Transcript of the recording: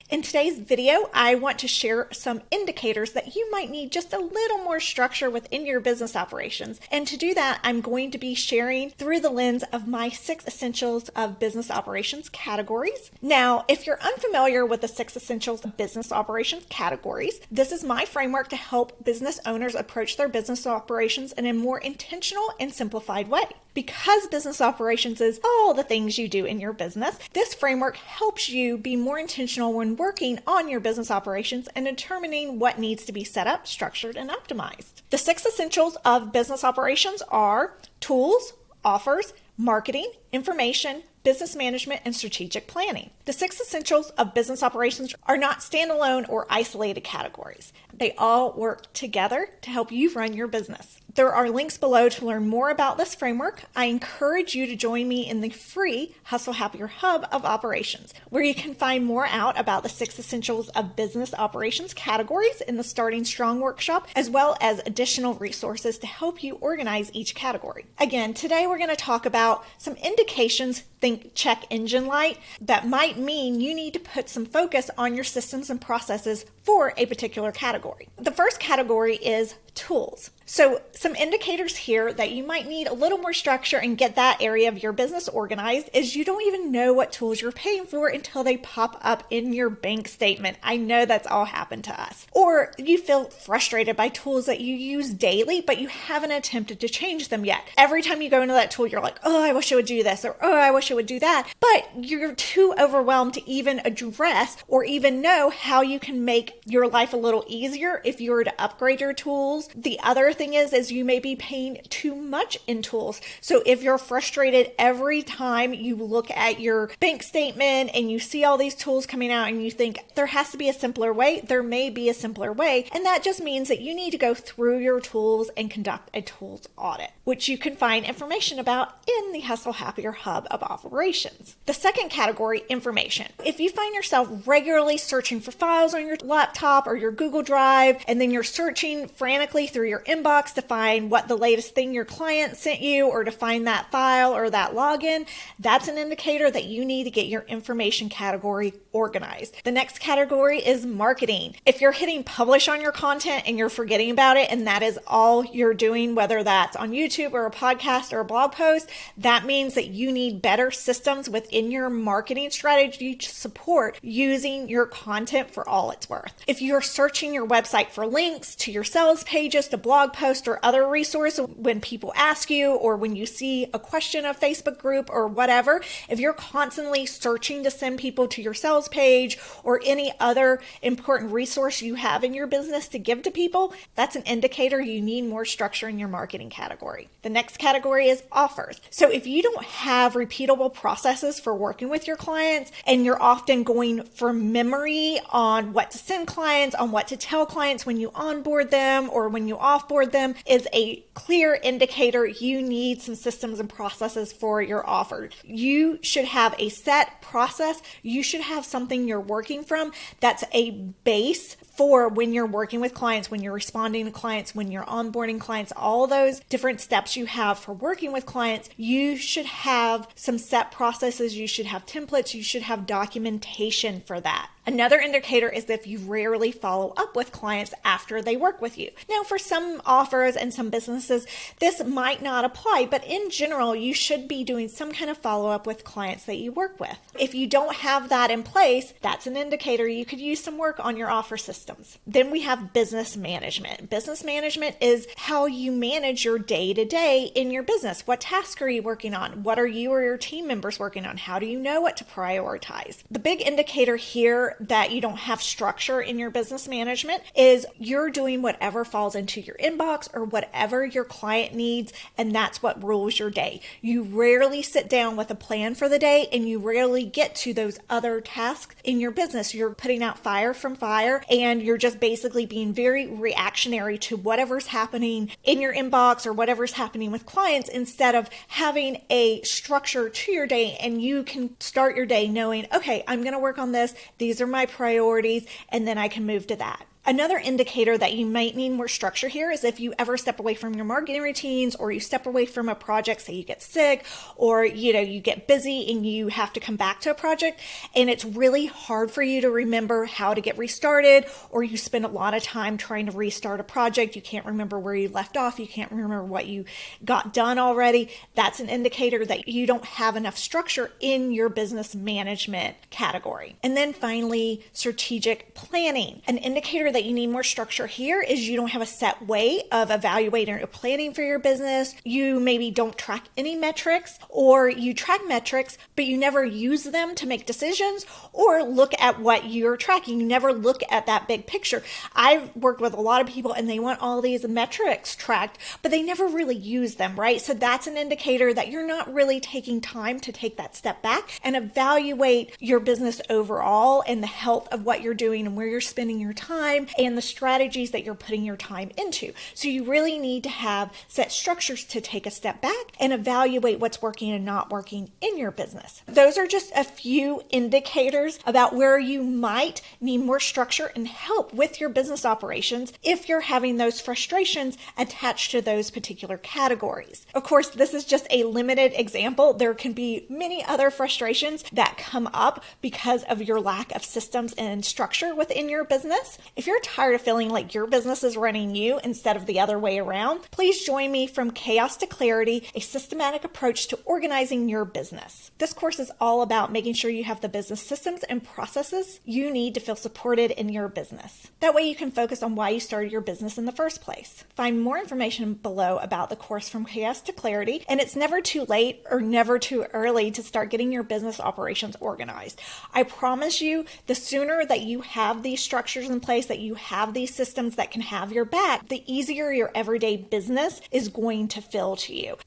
In today's video, I want to share some indicators that you might need just a little more structure within your business operations. And to do that, I'm going to be sharing through the lens of my 6 essentials of business operations categories. Now, if you're unfamiliar with the 6 essentials of business operations categories, this is my framework to help business owners approach their business operations in a more intentional and simplified way. Because business operations is all the things you do in your business, this framework helps you be more intentional when working on your business operations and determining what needs to be set up, structured, and optimized. The 6 essentials of business operations are tools, offers, marketing, information, business management, and strategic planning. The 6 essentials of business operations are not standalone or isolated categories. They all work together to help you run your business. There are links below to learn more about this framework. I encourage you to join me in the free Hustle Happier Hub of Operations, where you can find more out about the 6 essentials of business operations categories in the Starting Strong workshop, as well as additional resources to help you organize each category. Again, today we're going to talk about some indications, think check engine light, that might mean you need to put some focus on your systems and processes for a particular category. The first category is tools. So some indicators here that you might need a little more structure and get that area of your business organized is you don't even know what tools you're paying for until they pop up in your bank statement. I know that's all happened to us. Or you feel frustrated by tools that you use daily, but you haven't attempted to change them yet. Every time you go into that tool, you're like, oh, I wish it would do this, or oh, I wish it would do that. But you're too overwhelmed to even address or even know how you can make your life a little easier if you were to upgrade your tools. The other thing is you may be paying too much in tools. So if you're frustrated every time you look at your bank statement and you see all these tools coming out and you think there has to be a simpler way, there may be a simpler way. And that just means that you need to go through your tools and conduct a tools audit, which you can find information about in the Hustle Happier Hub of Operations. The second category, information. If you find yourself regularly searching for files on your laptop or your Google Drive, and then you're searching frantically through your inbox to find what the latest thing your client sent you or to find that file or that login, that's an indicator that you need to get your information category organized. The next category is marketing. If you're hitting publish on your content and you're forgetting about it and that is all you're doing, whether that's on YouTube or a podcast or a blog post, that means that you need better systems within your marketing strategy to support using your content for all it's worth. If you're searching your website for links to your sales pages, to blog post or other resource when people ask you or when you see a question of Facebook group or whatever, if you're constantly searching to send people to your sales page or any other important resource you have in your business to give to people, that's an indicator you need more structure in your marketing category. The next category is offers. So if you don't have repeatable processes for working with your clients and you're often going from memory on what to send clients, on what to tell clients when you onboard them or when you offboard them, is a clear indicator you need some systems and processes for your offer. You should have a set process. You should have something you're working from that's a base for when you're working with clients, when you're responding to clients, when you're onboarding clients, all those different steps you have for working with clients. You should have some set processes. You should have templates. You should have documentation for that. Another indicator is if you rarely follow up with clients after they work with you. Now, for some offers and some businesses, this might not apply, but in general, you should be doing some kind of follow-up with clients that you work with. If you don't have that in place, that's an indicator you could use some work on your offer systems. Then we have business management. Business management is how you manage your day-to-day in your business. What tasks are you working on? What are you or your team members working on? How do you know what to prioritize? The big indicator here that you don't have structure in your business management is you're doing whatever falls into your inbox or whatever your client needs, and that's what rules your day. You rarely sit down with a plan for the day, and you rarely get to those other tasks in your business. You're putting out fire from fire, and you're just basically being very reactionary to whatever's happening in your inbox or whatever's happening with clients instead of having a structure to your day, and you can start your day knowing, okay, I'm going to work on this. These are my priorities, and then I can move to that. Another indicator that you might need more structure here is if you ever step away from your marketing routines, or you step away from a project, say you get sick, or you get busy and you have to come back to a project and it's really hard for you to remember how to get restarted, or you spend a lot of time trying to restart a project. You can't remember where you left off. You can't remember what you got done already. That's an indicator that you don't have enough structure in your business management category. And then finally, strategic planning. An indicator that you need more structure here is you don't have a set way of evaluating or planning for your business. You maybe don't track any metrics, or you track metrics, but you never use them to make decisions or look at what you're tracking. You never look at that big picture. I've worked with a lot of people and they want all these metrics tracked, but they never really use them, right? So that's an indicator that you're not really taking time to take that step back and evaluate your business overall and the health of what you're doing and where you're spending your time and the strategies that you're putting your time into. So you really need to have set structures to take a step back and evaluate what's working and not working in your business. Those are just a few indicators about where you might need more structure and help with your business operations if you're having those frustrations attached to those particular categories. Of course, this is just a limited example. There can be many other frustrations that come up because of your lack of systems and structure within your business. If you're tired of feeling like your business is running you instead of the other way around, please join me from Chaos to Clarity, a systematic approach to organizing your business. This course is all about making sure you have the business systems and processes you need to feel supported in your business. That way you can focus on why you started your business in the first place. Find more information below about the course From Chaos to Clarity, and it's never too late or never too early to start getting your business operations organized. I promise you, the sooner that you have these structures in place, that you have these systems that can have your back, the easier your everyday business is going to feel to you.